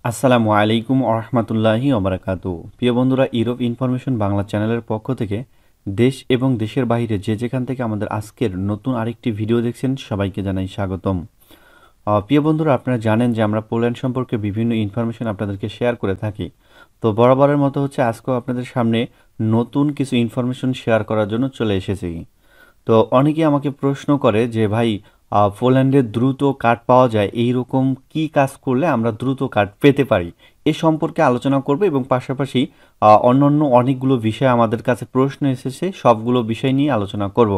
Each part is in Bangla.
আসসালামু আলাইকুম ওরহমতুল্লাহি ওবরাকাতু। প্রিয় বন্ধুরা, ইউরোপ ইনফরমেশন বাংলা চ্যানেলের পক্ষ থেকে দেশ এবং দেশের বাইরে যে যেখান থেকে আমাদের আজকের নতুন আরেকটি ভিডিও দেখছেন সবাইকে জানাই স্বাগতম। প্রিয় বন্ধুরা, আপনারা জানেন যে আমরা পোল্যান্ড সম্পর্কে বিভিন্ন ইনফরমেশন আপনাদেরকে শেয়ার করে থাকি। তো বরাবরের মতো আজকেও আপনাদের সামনে নতুন কিছু ইনফরমেশন শেয়ার করার জন্য চলে এসেছি। তো অনেকেই আমাকে প্রশ্ন করে যে ভাই, পোল্যান্ডে দ্রুত কার্ড পাওয়া যায়, এইরকম কি কাজ করলে আমরা দ্রুত কার্ড পেতে পারি, এ সম্পর্কে আলোচনা করব এবং পাশাপাশি অন্যান্য অনেকগুলো বিষয় আমাদের কাছে প্রশ্ন এসেছে, সবগুলো বিষয় নিয়ে আলোচনা করব।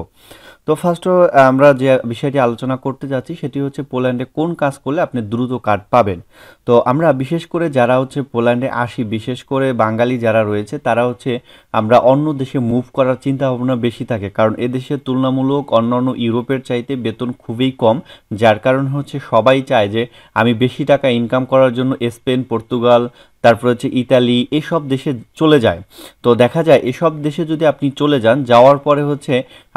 তো ফার্স্ট আমরা যে বিষয়টি আলোচনা করতে যাচ্ছি সেটি হচ্ছে পোল্যান্ডে কোন কাজ করলে আপনি দ্রুত কার্ড পাবেন। তো আমরা বিশেষ করে যারা পোল্যান্ডে আসি, বিশেষ করে বাঙালি যারা রয়েছে তারা আমরা অন্য দেশে মুভ করার চিন্তা ভাবনা বেশি থাকে, কারণ এদেশে তুলনামূলক অন্যান্য ইউরোপের চাইতে বেতন খুবই কম। যার কারণ সবাই চায় যে আমি বেশি টাকা ইনকাম করার জন্য স্পেন, পর্তুগাল, তারপর ইতালি, এসব দেশে চলে যায়। তো দেখা যায় এসব দেশে যদি আপনি চলে যান, যাওয়ার পরে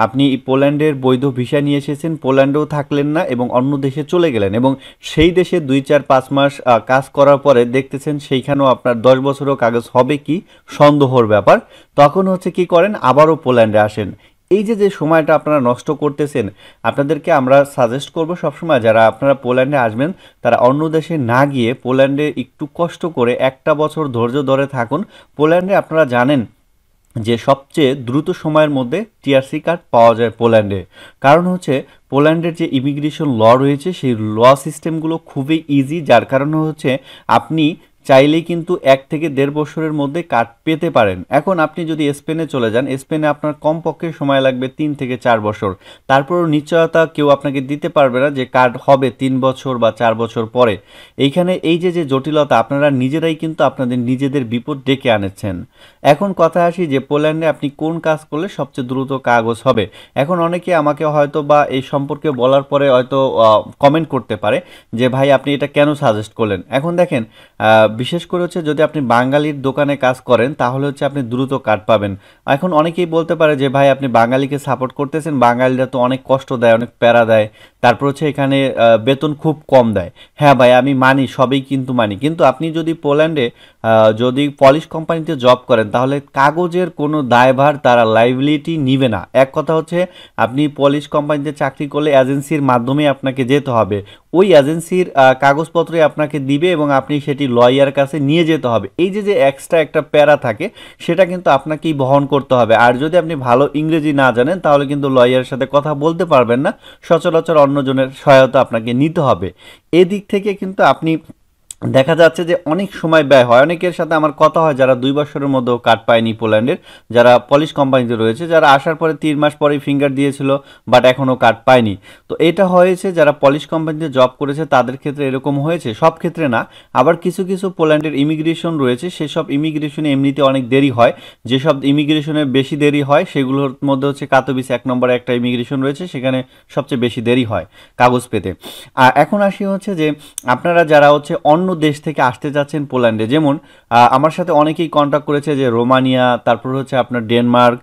আপনি পোল্যান্ডের বৈধ ভিসা নিয়ে এসেছেন, পোল্যান্ডেও থাকলেন না এবং অন্য দেশে চলে গেলেন এবং সেই দেশে 2, 4, 5 মাস কাজ করার পরে দেখতেছেন সেইখানেও আপনার 10 বছরও কাগজ হবে কি সন্দেহর ব্যাপার। তখন কি করেন, আবারও পোল্যান্ডে আসেন। এই যে যে সময়টা আপনারা নষ্ট করতেছেন, আপনাদেরকে আমরা সাজেস্ট করব সবসময় যারা আপনারা পোল্যান্ডে আসবেন তারা অন্য দেশে না গিয়ে পোল্যান্ডে একটু কষ্ট করে 1টা বছর ধৈর্য ধরে থাকুন। পোল্যান্ডে আপনারা জানেন যে সবচেয়ে দ্রুত সময়ের মধ্যে টিআরসি কার্ড পাওয়া যায় পোল্যান্ডে। কারণ পোল্যান্ডের যে ইমিগ্রেশন ল রয়েছে সেই ল সিস্টেমগুলো খুবই ইজি, যার কারণে আপনি চাইলেই কিন্তু 1 থেকে 1.5 বছরের মধ্যে কার্ড পেতে পারেন। এখন আপনি যদি স্পেনে চলে যান, স্পেনে আপনার কমপক্ষে সময় লাগবে 3 থেকে 4 বছর। তারপরও নিশ্চয়তা কেউ আপনাকে দিতে পারবে না যে কার্ড হবে 3 বছর বা 4 বছর পরে। এইখানে এই যে যে জটিলতা, আপনারা নিজেরাই কিন্তু আপনাদের নিজেদের বিপদ ডেকে আনেছেন। এখন কথা আসি যে পোল্যান্ডে আপনি কোন কাজ করলে সবচেয়ে দ্রুত কাগজ হবে। এখন অনেকে আমাকে হয়তো বা এই সম্পর্কে বলার পরে হয়তো কমেন্ট করতে পারে যে ভাই আপনি এটা কেন সাজেস্ট করলেন। এখন দেখেন, বিশেষ করে যদি আপনি বাঙালির দোকানে কাজ করেন তাহলে আপনি দ্রুত কার্ড পাবেন। এখন অনেকেই বলতে পারে যে ভাই আপনি বাঙালিকে সাপোর্ট করতেছেন, বাঙালিরা তো অনেক কষ্ট দেয়, অনেক প্যারা দেয়, তারপর এখানে বেতন খুব কম দেয়। হ্যাঁ ভাই, আমি মানি, সবই কিন্তু মানি, কিন্তু আপনি যদি পোল্যান্ডে যদি পলিশ কোম্পানিতে জব করেন তাহলে কাগজের কোনো দায়ভার তারা লাইবিলিটি নিবে না। এক কথা আপনি পলিশ কোম্পানিতে চাকরি করলে এজেন্সির মাধ্যমে আপনাকে যেতে হবে, ওই এজেন্সির কাগজপত্রে আপনাকে দিবে এবং আপনি সেটি লয়ার কাছে নিয়ে যেতে হবে। এই যে যে এক্সট্রা একটা প্যারা থাকে সেটা কিন্তু আপনাকেই বহন করতে হবে। আর যদি আপনি ভালো ইংরেজি না জানেন তাহলে কিন্তু লয়ারের সাথে কথা বলতে পারবেন না, সচরাচর অন্যজনের সহায়তা আপনাকে নিতে হবে। এদিক থেকে কিন্তু আপনি দেখা যাচ্ছে যে অনেক সময় ব্যয় হয়। অনেকের সাথে আমার কথা হয় যারা 2 বছরের মধ্যেও কার্ড পায়নি পোল্যান্ডের, যারা পলিশ কোম্পানিতে রয়েছে, যারা আসার পরে 3 মাস পরে ফিঙ্গার দিয়েছিল বাট এখনও কার্ড পায়নি। তো এটা হয়েছে যারা পলিশ কোম্পানিতে জব করেছে তাদের ক্ষেত্রে এরকম হয়েছে, সব ক্ষেত্রে না। আবার কিছু কিছু পোল্যান্ডের ইমিগ্রেশন রয়েছে, সেসব ইমিগ্রেশনে এমনিতে অনেক দেরি হয়। যেসব ইমিগ্রেশনে বেশি দেরি হয় সেগুলোর মধ্যে কাতোবিস 1 নম্বরে একটা ইমিগ্রেশন রয়েছে, সেখানে সবচেয়ে বেশি দেরি হয় কাগজ পেতে। আর এখন আসি যে আপনারা যারা অন্য দেশ থেকে আসতে যাচ্ছেন পোল্যান্ডে, যেমন আমার সাথে অনেকেই কন্ট্যাক্ট করেছে যে রোমানিয়া, তারপরে আপনার ডেনমার্ক,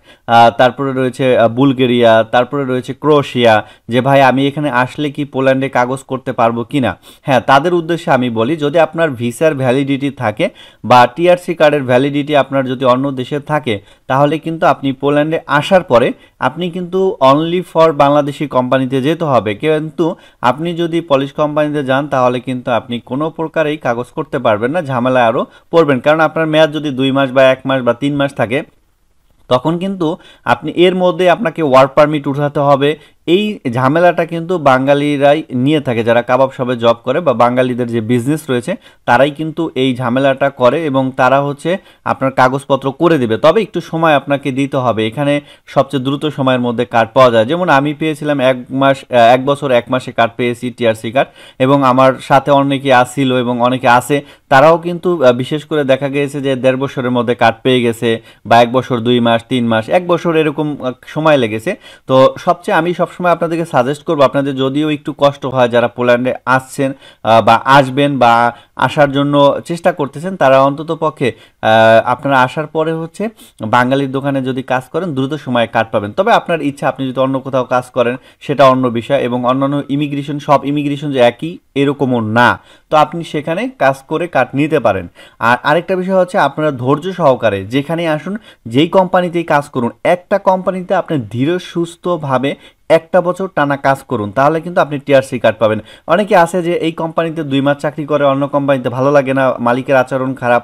তারপরে রয়েছে বুলগেরিয়া, তারপরে রয়েছে ক্রোয়েশিয়া, যে ভাই আমি এখানে আসলে কি পোল্যান্ডে কাগজ করতে পারবো কিনা। হ্যাঁ, তাদের উদ্দেশ্যে আমি বলি, যদি আপনার ভিসার ভ্যালিডিটি থাকে বা টিআরসি কার্ডের ভ্যালিডিটি আপনার যদি অন্য দেশে থাকে তাহলে কিন্তু আপনি পোল্যান্ডে আসার পরে আপনি কিন্তু অনলি ফর বাংলাদেশি কোম্পানিতে যেতে হবে। কিন্তু আপনি যদি পলিশ কোম্পানিতে যান তাহলে কিন্তু আপনি কোনো প্রকারেই কাগজ করতে পারবেন না, ঝামেলায় আরও পড়বেন। কারণ আপনার মেয়াদ যদি 2 মাস বা 1 মাস বা 3 মাস থাকে তখন কিন্তু আপনি এর মধ্যে আপনাকে ওয়ার্ক পারমিট উঠাতে হবে। এই ঝামেলাটা কিন্তু বাঙালিরাই নিয়ে থাকে, যারা কাবাব শপে জব করে বা বাঙালিদের যে বিজনেস রয়েছে তারাই কিন্তু এই ঝামেলাটা করে এবং তারা আপনার কাগজপত্র করে দিবে, তবে একটু সময় আপনাকে দিতে হবে। এখানে সবচেয়ে দ্রুত সময়ের মধ্যে কার্ড পাওয়া যায়। যেমন আমি পেয়েছিলাম 1 বছর 1 মাসে কার্ড পেয়েছি, টিআরসি কার্ড, এবং আমার সাথে অনেকে আসছিল এবং অনেকে আছে, তারাও কিন্তু বিশেষ করে দেখা গিয়েছে যে 1.5 বছরের মধ্যে কার্ড পেয়ে গেছে, বা 1 বছর 2 মাস 3 মাস 1 বছর এরকম সময় লেগেছে। তো আমি সবসময় সবসময় আপনাদেরকে সাজেস্ট করবো, আপনাদের যদিও একটু কষ্ট হয় যারা পোল্যান্ডে আসছেন বা আসবেন বা আসার জন্য চেষ্টা করতেছেন, তারা অন্তত পক্ষে আপনারা আসার পরে হচ্ছে বাঙালির দোকানে যদি কাজ করেন দ্রুত সময়ে কার্ড পাবেন। তবে আপনার ইচ্ছা, আপনি যদি অন্য কোথাও কাজ করেন সেটা অন্য বিষয়, এবং অন্যান্য ইমিগ্রেশন, সব ইমিগ্রেশন যে একই এরকমও না, তো আপনি সেখানে কাজ করে কার্ড নিতে পারেন। আর আরেকটা বিষয় হচ্ছে আপনারা ধৈর্য সহকারে যেখানে আসুন, যেই কোম্পানিতেই কাজ করুন, একটা কোম্পানিতে আপনি ধীরে সুস্থভাবে 1 বছর টানা কাজ করুন, তাহলে কিন্তু আপনি টিআরসি কার্ড পাবেন। অনেকে আছে যে এই কোম্পানিতে 2 মাস চাকরি করে, অন্য কোম্পানিতে ভালো লাগে না, মালিকের আচরণ খারাপ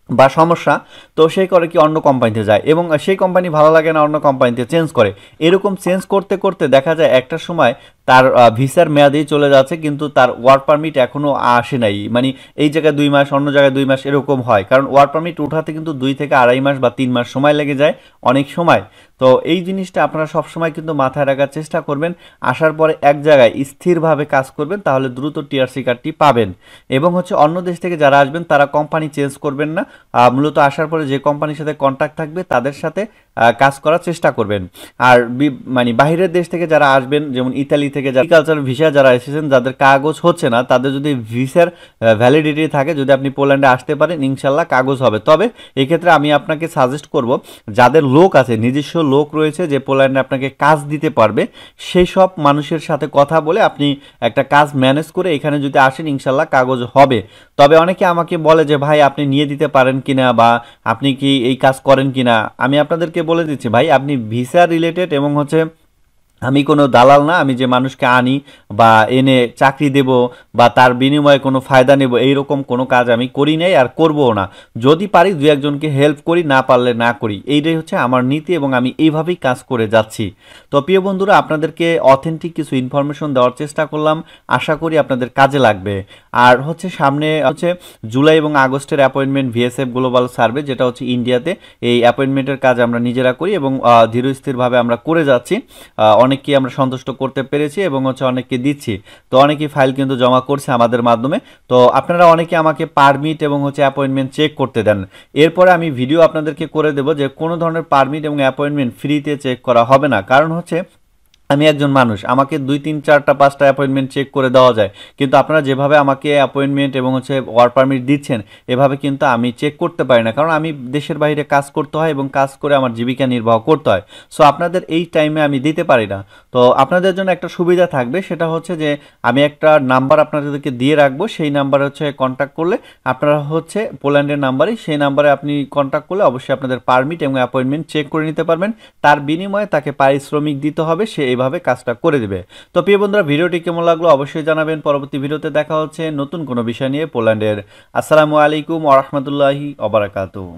বা সমস্যা, তো সে করে কি অন্য কোম্পানিতে যায়, এবং সেই কোম্পানি ভালো লাগে না, অন্য কোম্পানিতে চেঞ্জ করে। এরকম চেঞ্জ করতে করতে দেখা যায় একটা সময় তার ভিসার মেয়াদেই চলে যাচ্ছে, কিন্তু তার ওয়ার্ক পারমিট এখনও আসে নাই। মানে এই জায়গায় 2 মাস, অন্য জায়গায় 2 মাস, এরকম হয়। কারণ ওয়ার্ক পারমিট উঠাতে কিন্তু 2 থেকে আড়াই মাস বা 3 মাস সময় লেগে যায় অনেক সময়। তো এই জিনিসটা আপনারা সবসময় কিন্তু মাথায় রাখার চেষ্টা করবেন। আসার পরে এক জায়গায় স্থিরভাবে কাজ করবেন, তাহলে দ্রুত টিআরসি কার্ডটি পাবেন। এবং হচ্ছে অন্য দেশ থেকে যারা আসবেন তারা কোম্পানি চেঞ্জ করবেন না, মূলত আসার পরে যে কোম্পানির সাথে কন্ট্যাক্ট থাকবে তাদের সাথে কাজ করার চেষ্টা করবেন। আর মানে বাহিরের দেশ থেকে যারা আসবেন, যেমন ইতালি থেকে যারা এগ্রিকালচার ভিসা যারা এসেছেন, যাদের কাগজ হচ্ছে না, তাদের যদি ভিসার ভ্যালিডিটি থাকে, যদি আপনি পোল্যান্ডে আসতে পারেন, ইনশাল্লাহ কাগজ হবে। তবে এক্ষেত্রে আমি আপনাকে সাজেস্ট করব, যাদের লোক আছে, নিজস্ব লোক রয়েছে যে পোল্যান্ডে আপনাকে কাজ দিতে পারবে, সেই সব মানুষের সাথে কথা বলে আপনি একটা কাজ ম্যানেজ করে এখানে যদি আসেন, ইনশাল্লাহ কাগজ হবে। তবে অনেকে আমাকে বলে যে ভাই আপনি নিয়ে দিতে পারেন কিনা, বা আপনি কি এই কাজ করেন কিনা। আমি আপনাদেরকে বলে দিচ্ছি ভাই, আপনি ভিসা রিলেটেড এবং হচ্ছে, আমি কোনো দালাল না, আমি যে মানুষকে আনি বা এনে চাকরি দেব বা তার বিনিময়ে কোনো ফায়দা নেব, এইরকম কোনো কাজ আমি করি নাই আর করবও না। যদি পারি 2-1জনকে হেল্প করি, না পারলে না করি, এইটাই হচ্ছে আমার নীতি, এবং আমি এইভাবেই কাজ করে যাচ্ছি। তো প্রিয় বন্ধুরা, আপনাদেরকে অথেন্টিক কিছু ইনফরমেশন দেওয়ার চেষ্টা করলাম, আশা করি আপনাদের কাজে লাগবে। আর হচ্ছে সামনে হচ্ছে জুলাই এবং আগস্টের অ্যাপয়েন্টমেন্ট ভিএসএফ গ্লোবাল সার্ভে, যেটা হচ্ছে ইন্ডিয়াতে, এই অ্যাপয়েন্টমেন্টের কাজ আমরা নিজেরা করি এবং ধীরস্থিরভাবে আমরা করে যাচ্ছি। অনেককে আমরা সন্তুষ্ট করতে পেরেছি এবং হচ্ছে অনেককে দিচ্ছি। তো অনেকেই ফাইল কিন্তু জমা করছে আমাদের মাধ্যমে। তো আপনারা অনেকে আমাকে পারমিট এবং হচ্ছে অ্যাপয়েন্টমেন্ট চেক করতে দেন, এরপরে আমি ভিডিও আপনাদেরকে করে দেব যে কোনো ধরনের পারমিট এবং অ্যাপয়েন্টমেন্ট ফ্রিতে চেক করা হবে না। কারণ হচ্ছে আমি একজন মানুষ, আমাকে 2, 3, 4, 5টা অ্যাপয়েন্টমেন্ট চেক করে দেওয়া যায়, কিন্তু আপনারা যেভাবে আমাকে অ্যাপয়েন্টমেন্ট এবং হচ্ছে ওয়ার্ক পারমিট দিচ্ছেন, এভাবে কিন্তু আমি চেক করতে পারি না, কারণ আমি দেশের বাইরে কাজ করতে হয় এবং কাজ করে আমার জীবিকা নির্বাহ করতে হয়। সো আপনাদের এই টাইমে আমি দিতে পারি না। তো আপনাদের জন্য একটা সুবিধা থাকবে, সেটা হচ্ছে যে আমি একটা নাম্বার আপনাদেরকে দিয়ে রাখবো, সেই নাম্বারে হচ্ছে কন্ট্যাক্ট করলে আপনারা হচ্ছে পোল্যান্ডের নাম্বারই, সেই নাম্বারে আপনি কন্ট্যাক্ট করলে অবশ্যই আপনাদের পারমিট এবং অ্যাপয়েন্টমেন্ট চেক করে নিতে পারবেন। তার বিনিময়ে তাকে পারিশ্রমিক দিতে হবে, সে এইভাবে কাজটা করে দেবে। তো প্রিয় বন্ধুরা, ভিডিওটি কেমন লাগলো অবশ্যই জানাবেন। পরবর্তী ভিডিওতে দেখা হচ্ছে নতুন কোনো বিষয় নিয়ে পোল্যান্ডের। আসসালামু আলাইকুম ওয়া রাহমাতুল্লাহি ওয়া বারাকাতুহু।